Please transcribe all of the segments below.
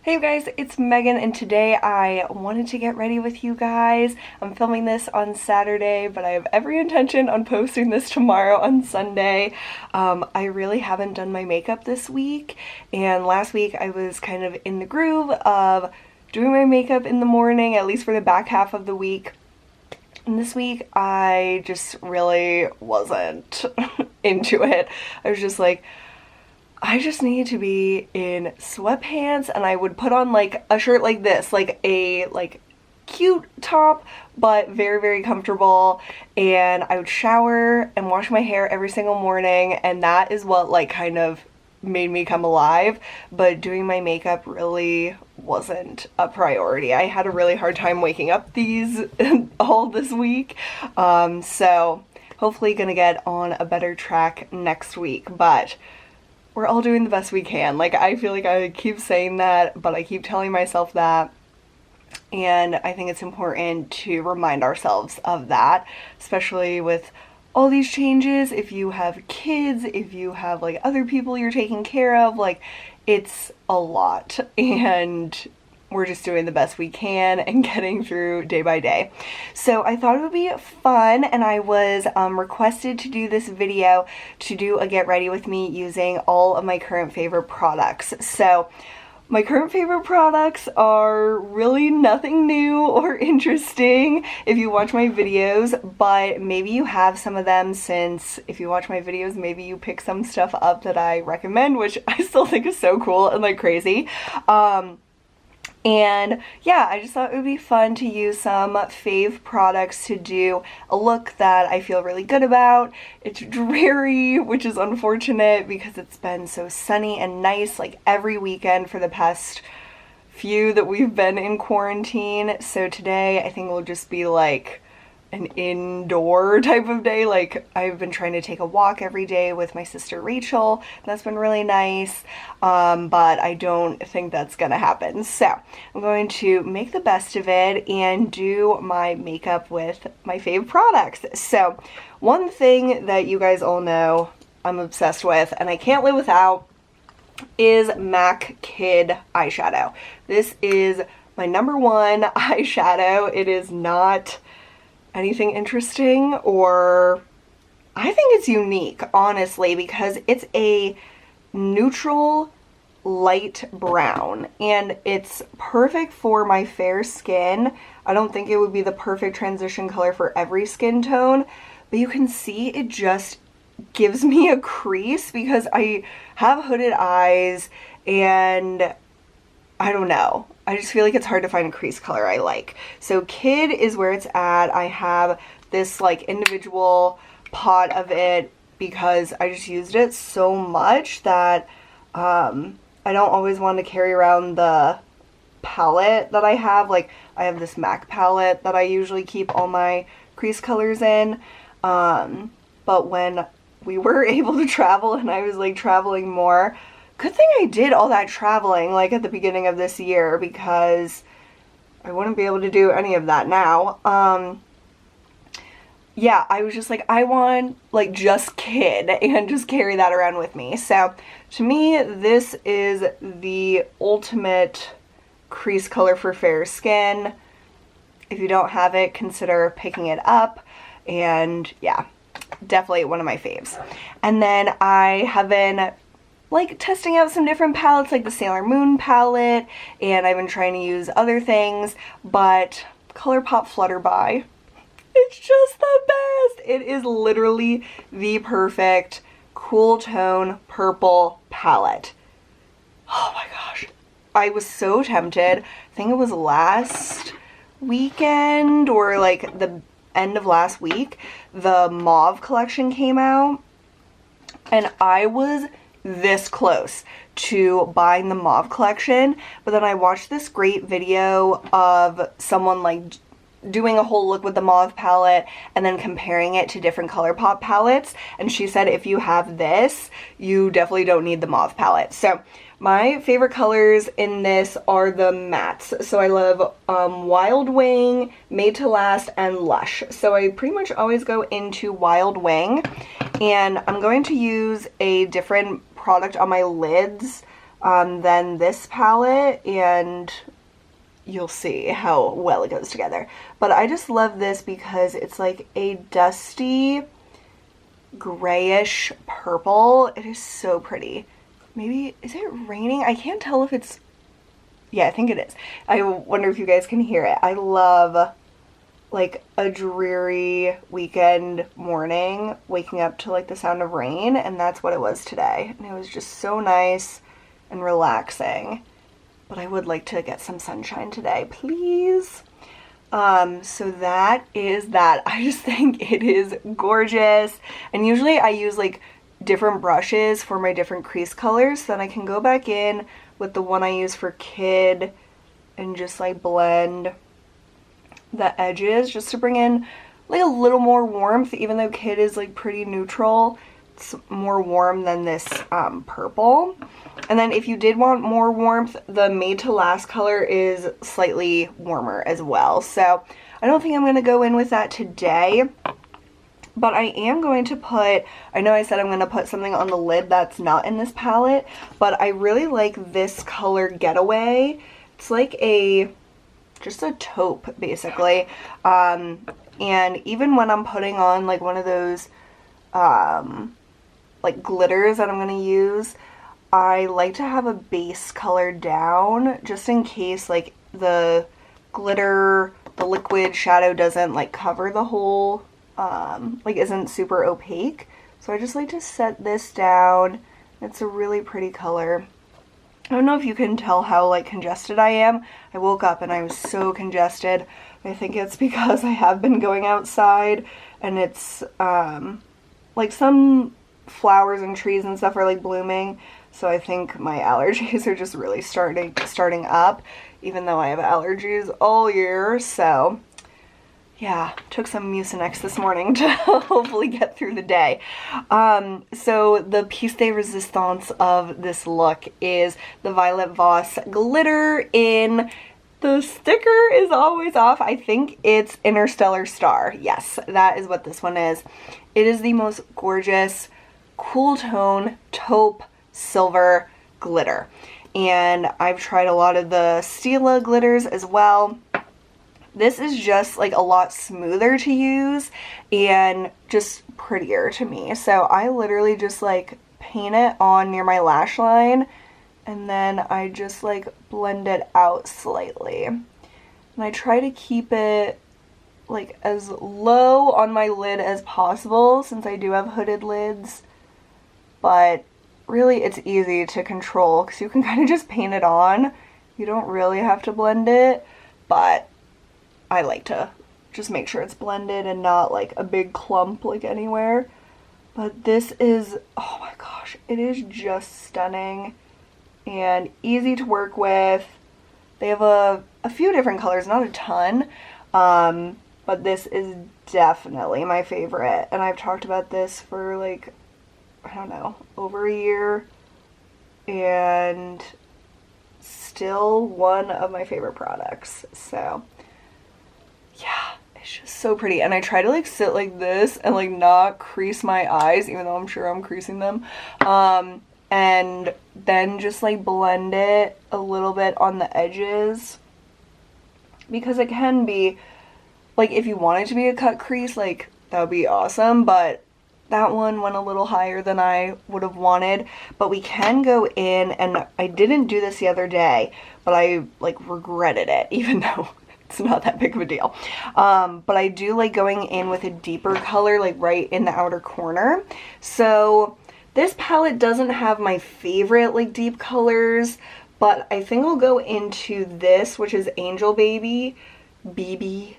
Hey guys, it's Megan, and today I wanted to get ready with you guys. I'm filming this on Saturday, but I have every intention on posting this tomorrow on Sunday. I really haven't done my makeup this week, and last week I was kind of in the groove of doing my makeup in the morning, at least for the back half of the week. And this week I just really wasn't into it. I was just like, I just need to be in sweatpants, and I would put on like a shirt like this, like a cute top, but very, very comfortable, and I would shower and wash my hair every single morning, and that is what like kind of made me come alive. But doing my makeup really wasn't a priority. I had a really hard time waking up these all this week, so hopefully gonna get on a better track next week, but we're all doing the best we can. Like, I feel like I keep saying that, but I keep telling myself that, and I think it's important to remind ourselves of that, especially with all these changes. If you have kids, if you have like other people you're taking care of, like, it's a lot, and we're just doing the best we can and getting through day by day. So I thought it would be fun, and I was requested to do this video to do a get ready with me using all of my current favorite products. So my current favorite products are really nothing new or interesting if you watch my videos, but maybe you have some of them, since if you watch my videos, maybe you pick some stuff up that I recommend, which I still think is so cool and like crazy. And yeah, I just thought it would be fun to use some fave products to do a look that I feel really good about. It's dreary, which is unfortunate because it's been so sunny and nice like every weekend for the past few that we've been in quarantine. So today I think will just be like an indoor type of day. Like, I've been trying to take a walk every day with my sister Rachel. That's been really nice, but I don't think that's gonna happen. So I'm going to make the best of it and do my makeup with my fave products. So one thing that you guys all know I'm obsessed with and I can't live without is MAC Kid eyeshadow. This is my #1 eyeshadow. It is not anything interesting, or I think it's unique, honestly, because it's a neutral light brown and it's perfect for my fair skin. I don't think it would be the perfect transition color for every skin tone, but you can see it just gives me a crease because I have hooded eyes, and I don't know, I just feel like it's hard to find a crease color I like. So Kid is where it's at. I have this like individual pot of it because I just used it so much that I don't always want to carry around the palette that I have. Like, I have this MAC palette that I usually keep all my crease colors in, but when we were able to travel and I was like traveling more, good thing I did all that traveling like at the beginning of this year, because I wouldn't be able to do any of that now. Yeah, I was just like, I want like just Kid and just carry that around with me. So to me, this is the ultimate crease color for fair skin. If you don't have it, consider picking it up. And yeah, definitely one of my faves. And then I have been like testing out some different palettes, like the Sailor Moon palette, and I've been trying to use other things, but ColourPop Flutterby, it's just the best. It is literally the perfect cool tone purple palette. Oh my gosh. I was so tempted. I think it was last weekend or like the end of last week, the Mauve collection came out, and I was this close to buying the Mauve collection, but then I watched this great video of someone like doing a whole look with the Mauve palette and then comparing it to different ColourPop palettes, and she said if you have this, you definitely don't need the Mauve palette. So my favorite colors in this are the mattes. So I love Wild Wing, Made to Last, and Lush. So I pretty much always go into Wild Wing, and I'm going to use a different product on my lids than this palette, and you'll see how well it goes together. But I just love this because it's like a dusty grayish purple. It is so pretty. Maybe, is it raining? I can't tell if it's, yeah, I think it is. I wonder if you guys can hear it. I love like a dreary weekend morning waking up to like the sound of rain, and that's what it was today. And it was just so nice and relaxing. But I would like to get some sunshine today, please. So that is that. I just think it is gorgeous. And usually I use like different brushes for my different crease colors, so then I can go back in with the one I use for Kid and just like blend the edges just to bring in like a little more warmth, even though Kid is like pretty neutral. It's more warm than this purple. And then if you did want more warmth, the Made to Last color is slightly warmer as well. So I don't think I'm going to go in with that today. But I am going to put, I know I said I'm going to put something on the lid that's not in this palette, but I really like this color Getaway. It's like just a taupe basically. And even when I'm putting on like one of those like glitters that I'm going to use, I like to have a base color down just in case like the glitter, the liquid shadow doesn't like cover the whole, like isn't super opaque. So I just like to set this down. It's a really pretty color. I don't know if you can tell how like congested I am. I woke up and I was so congested. I think it's because I have been going outside, and it's like some flowers and trees and stuff are like blooming. So I think my allergies are just really starting up, even though I have allergies all year. So yeah, took some Mucinex this morning to hopefully get through the day. So the piece de resistance of this look is the Violet Voss glitter in, the sticker is always off. I think it's Interstellar Star. Yes, that is what this one is. It is the most gorgeous, cool tone, taupe, silver glitter. And I've tried a lot of the Stila glitters as well. This is just like a lot smoother to use and just prettier to me. So I literally just like paint it on near my lash line, and then I just like blend it out slightly. And I try to keep it like as low on my lid as possible since I do have hooded lids. But really it's easy to control because you can kind of just paint it on. You don't really have to blend it, but I like to just make sure it's blended and not like a big clump like anywhere. But this is, oh my gosh, it is just stunning and easy to work with. They have a few different colors, not a ton, but this is definitely my favorite. And I've talked about this for like, I don't know, over a year, and still one of my favorite products. So yeah, it's just so pretty. And I try to like sit like this and like not crease my eyes, even though I'm sure I'm creasing them, and then just like blend it a little bit on the edges, because it can be like, if you want it to be a cut crease, like that would be awesome, but that one went a little higher than I would have wanted. But we can go in, and I didn't do this the other day, but I like regretted it, even though it's not that big of a deal. But I do like going in with a deeper color, like right in the outer corner. So this palette doesn't have my favorite like deep colors, but I think I'll go into this, which is Angel Baby, BB,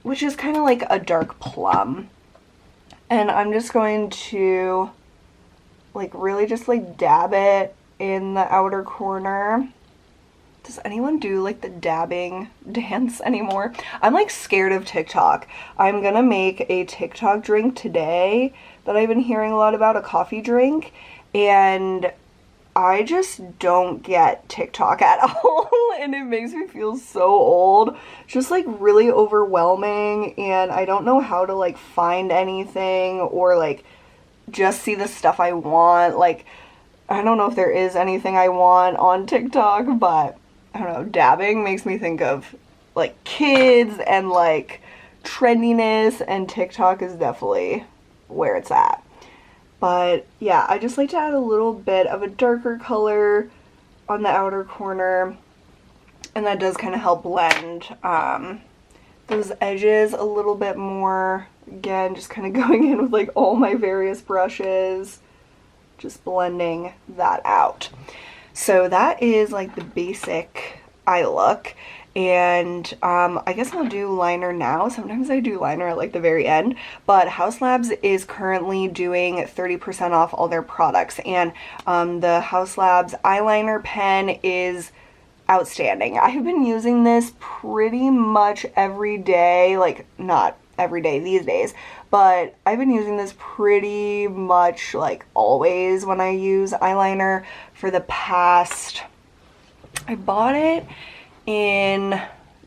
which is kind of like a dark plum. And I'm just going to like really just like dab it in the outer corner. Does anyone do like the dabbing dance anymore? I'm like scared of TikTok. I'm gonna make a TikTok drink today that I've been hearing a lot about, a coffee drink, and I just don't get TikTok at all, and it makes me feel so old. It's just like really overwhelming, and I don't know how to like find anything or like just see the stuff I want. Like, I don't know if there is anything I want on TikTok, but I don't know, dabbing makes me think of like kids and like trendiness, and TikTok is definitely where it's at. But yeah, I just like to add a little bit of a darker color on the outer corner, and that does kind of help blend those edges a little bit more. Again, just kind of going in with like all my various brushes, just blending that out. So that is like the basic eye look. And I guess I'll do liner now. Sometimes I do liner at like the very end, but Haus Labs is currently doing 30% off all their products, and the Haus Labs eyeliner pen is outstanding. I have been using this pretty much every day, like not every day these days, but I've been using this pretty much like always when I use eyeliner for the past, I bought it in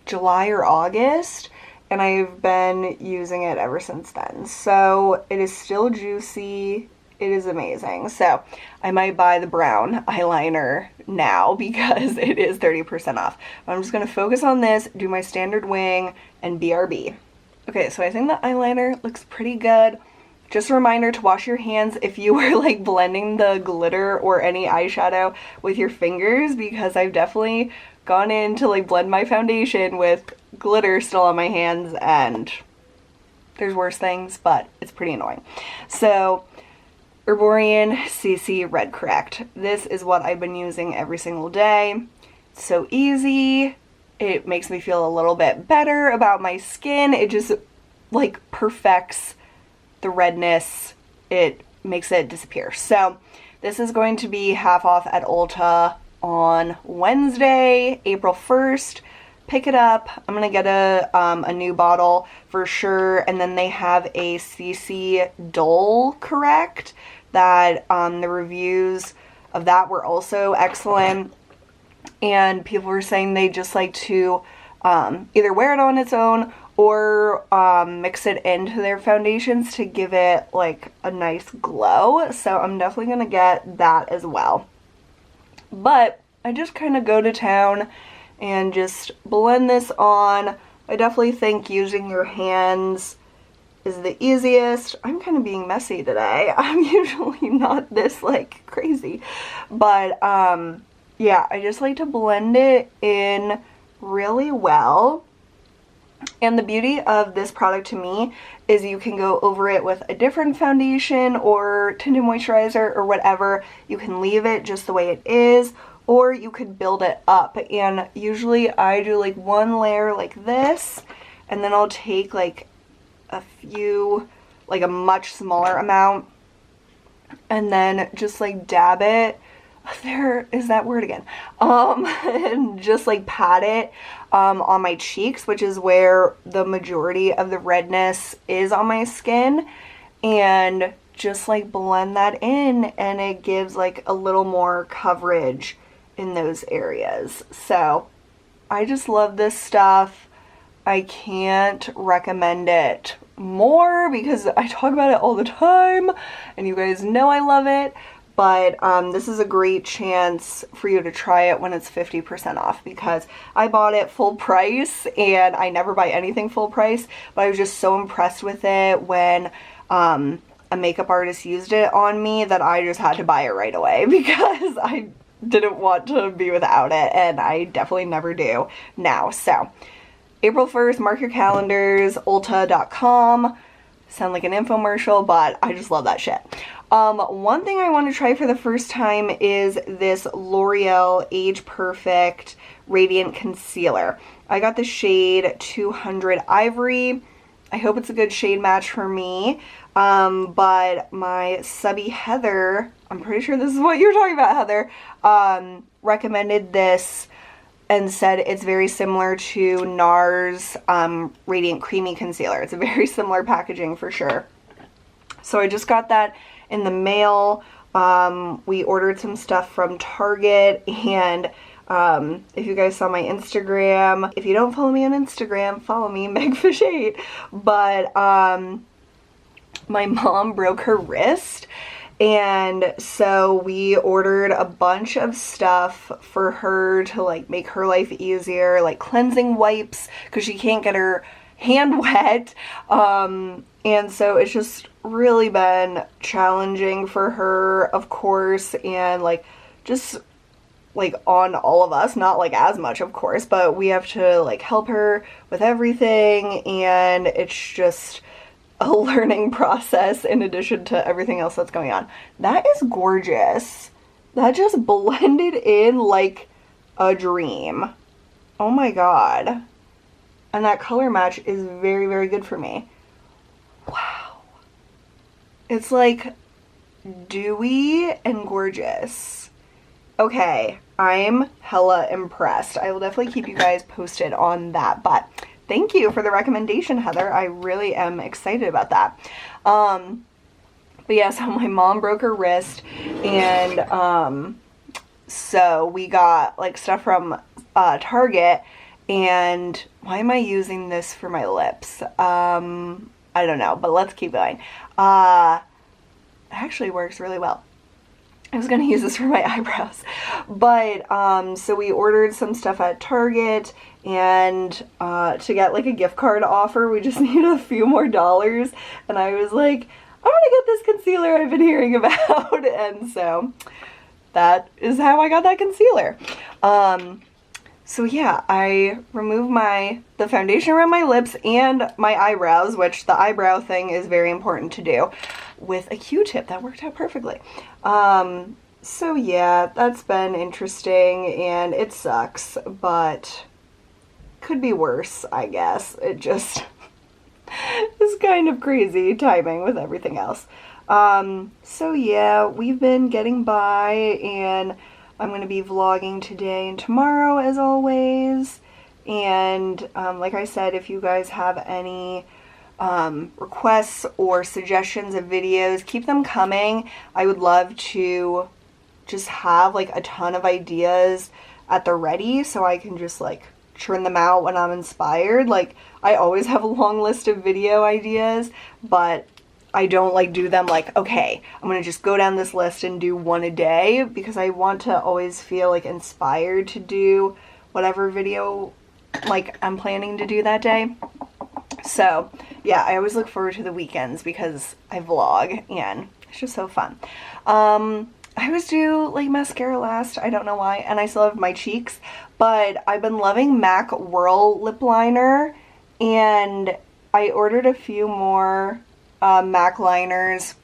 July or August, and I've been using it ever since then. So it is still juicy. It is amazing. So I might buy the brown eyeliner now because it is 30% off. I'm just going to focus on this, do my standard wing, and BRB. Okay, so I think the eyeliner looks pretty good. Just a reminder to wash your hands if you were like blending the glitter or any eyeshadow with your fingers, because I've definitely gone in to like blend my foundation with glitter still on my hands, and there's worse things, but it's pretty annoying. So Herborian CC Red Correct. This is what I've been using every single day. It's so easy. It makes me feel a little bit better about my skin. It just like perfects the redness. It makes it disappear. So this is going to be half off at Ulta on Wednesday, April 1st. Pick it up. I'm gonna get a new bottle for sure. And then they have a CC Dull Correct that the reviews of that were also excellent. And people were saying they just like to either wear it on its own or mix it into their foundations to give it like a nice glow. So I'm definitely gonna get that as well. But I just kind of go to town and just blend this on. I definitely think using your hands is the easiest. I'm kind of being messy today. I'm usually not this like crazy. But yeah, I just like to blend it in really well. And the beauty of this product to me is you can go over it with a different foundation or tinted moisturizer or whatever. You can leave it just the way it is, or you could build it up. And usually I do like one layer like this, and then I'll take like a few, like a much smaller amount, and then just like dab it. There is that word again. And just like pat it on my cheeks, which is where the majority of the redness is on my skin, and just like blend that in, and it gives like a little more coverage in those areas. So I just love this stuff. I can't recommend it more because I talk about it all the time and you guys know I love it. But this is a great chance for you to try it when it's 50% off, because I bought it full price, and I never buy anything full price, but I was just so impressed with it when a makeup artist used it on me that I just had to buy it right away because I didn't want to be without it, and I definitely never do now. So April 1st, mark your calendars, ulta.com. Sound like an infomercial, but I just love that shit. One thing I want to try for the first time is this L'Oreal Age Perfect Radiant Concealer. I got the shade 200 Ivory. I hope it's a good shade match for me. But my subby Heather, I'm pretty sure this is what you're talking about, Heather, recommended this and said it's very similar to NARS Radiant Creamy Concealer. It's a very similar packaging for sure. So I just got that in the mail. We ordered some stuff from Target, and if you guys saw my Instagram, if you don't follow me on Instagram, follow me, Megfish8. But my mom broke her wrist, And so we ordered a bunch of stuff for her to like make her life easier, like cleansing wipes because she can't get her hand wet. And so it's just really been challenging for her, of course, and like just like on all of us, not like as much, of course, but we have to like help her with everything, and it's just a learning process in addition to everything else that's going on. That is gorgeous. That just blended in like a dream. Oh my god. And that color match is very, very good for me. Wow. It's like dewy and gorgeous. Okay, I'm hella impressed. I will definitely keep you guys posted on that, but thank you for the recommendation, Heather. I really am excited about that. But yeah, so my mom broke her wrist, and so we got like stuff from Target. And why am I using this for my lips? I don't know, but let's keep going. It actually works really well. I was gonna use this for my eyebrows, but so we ordered some stuff at Target, and to get like a gift card offer, we just need a few more dollars, and I was like, I want to get this concealer I've been hearing about, and so that is how I got that concealer. So yeah, I removed the foundation around my lips and my eyebrows, which the eyebrow thing is very important to do, with a Q-tip. That worked out perfectly. So yeah, that's been interesting, and it sucks, but could be worse, I guess. It just is kind of crazy timing with everything else. So yeah, we've been getting by, and I'm going to be vlogging today and tomorrow as always. And like I said, if you guys have any requests or suggestions of videos, keep them coming. I would love to just have like a ton of ideas at the ready so I can just like churn them out when I'm inspired. Like I always have a long list of video ideas, but I don't like do them like, okay, I'm gonna just go down this list and do one a day, because I want to always feel like inspired to do whatever video like I'm planning to do that day. So yeah, I always look forward to the weekends because I vlog and it's just so fun. I always do like mascara last, I don't know why, and I still have my cheeks, but I've been loving MAC Whirl lip liner, and I ordered a few more MAC liners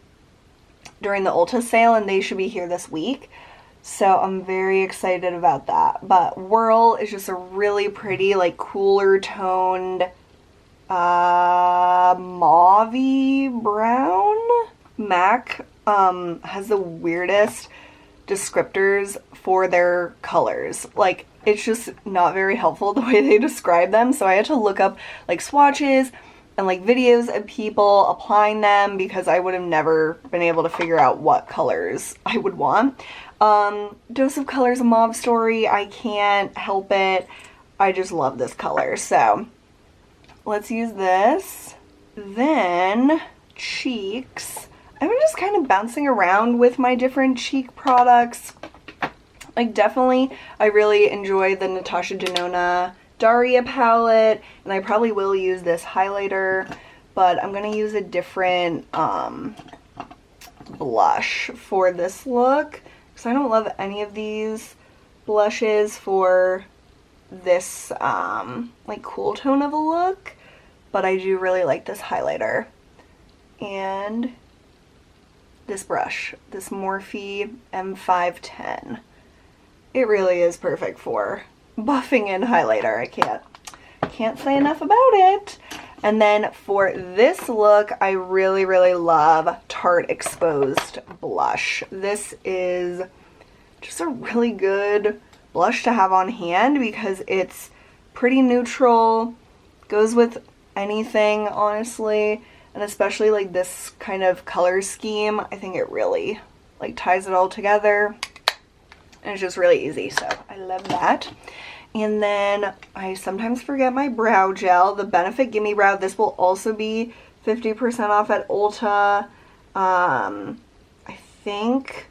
during the Ulta sale, and they should be here this week, so I'm very excited about that. But Whirl is just a really pretty, like, cooler toned mauve-y brown. MAC has the weirdest descriptors for their colors. Like, it's just not very helpful the way they describe them, so I had to look up like swatches and like videos of people applying them, because I would have never been able to figure out what colors I would want. Dose of Color's a mauve story. I can't help it. I just love this color. So let's use this. Then cheeks. I've been just kind of bouncing around with my different cheek products. Like definitely, I really enjoy the Natasha Denona Daria palette, and I probably will use this highlighter, but I'm going to use a different blush for this look, because I don't love any of these blushes for this like cool tone of a look, but I do really like this highlighter. And this brush, this Morphe M510. It really is perfect for buffing in highlighter. I can't say enough about it. And then for this look, I really, really love Tarte Exposed Blush. This is just a really good blush to have on hand because it's pretty neutral, goes with anything, honestly, and especially like this kind of color scheme, I think it really like ties it all together, and it's just really easy, so I love that. And then I sometimes forget my brow gel, the Benefit Gimme Brow. This will also be 50% off at Ulta. I think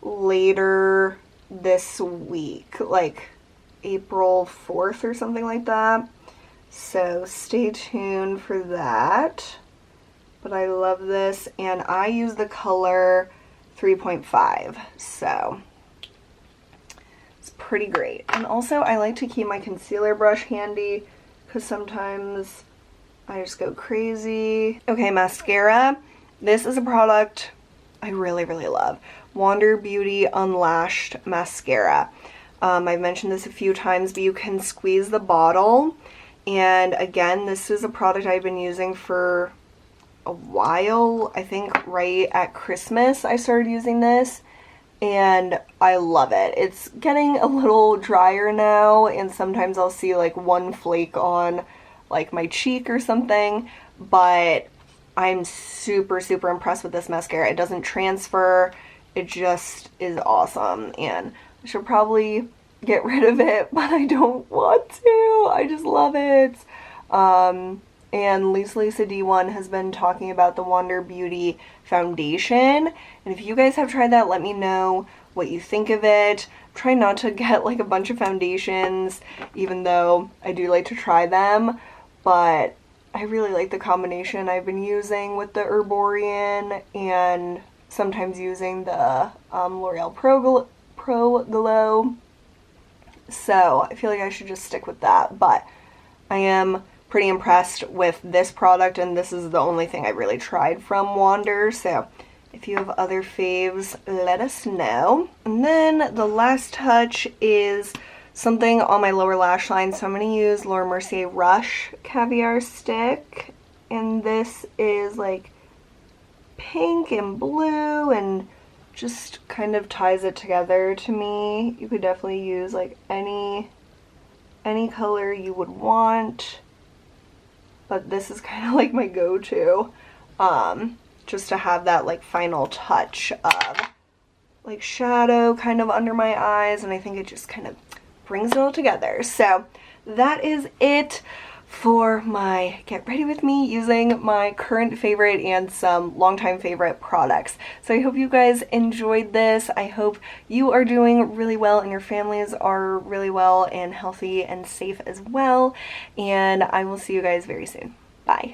later this week, like April 4th or something like that. So stay tuned for that. But I love this, and I use the color 3.5, so it's pretty great. And also I like to keep my concealer brush handy because sometimes I just go crazy. Okay, mascara. This is a product I really, really love. Wander Beauty Unlashed Mascara. I've mentioned this a few times, but you can squeeze the bottle. And again, this is a product I've been using for a while. I think right at Christmas I started using this, and I love it. It's getting a little drier now, and sometimes I'll see like one flake on like my cheek or something, but I'm super, super impressed with this mascara. It doesn't transfer. It just is awesome, and I should probably get rid of it, but I don't want to. I just love it. And Lisa D1 has been talking about the Wander Beauty foundation, and if you guys have tried that, let me know what you think of it. Try not to get like a bunch of foundations, even though I do like to try them, but I really like the combination I've been using with the Herborian and sometimes using the L'Oreal Pro Glow. So I feel like I should just stick with that, but I am pretty impressed with this product, and this is the only thing I really tried from Wander. So if you have other faves, let us know. And then the last touch is something on my lower lash line. So I'm going to use Laura Mercier Rush Caviar Stick, and this is like pink and blue and just kind of ties it together to me. You could definitely use like any color you would want, but this is kind of like my go-to, just to have that like final touch of like shadow kind of under my eyes, and I think it just kind of brings it all together. So that is it for my get ready with me using my current favorite and some longtime favorite products. So I hope you guys enjoyed this. I hope you are doing really well and your families are really well and healthy and safe as well. And I will see you guys very soon. Bye.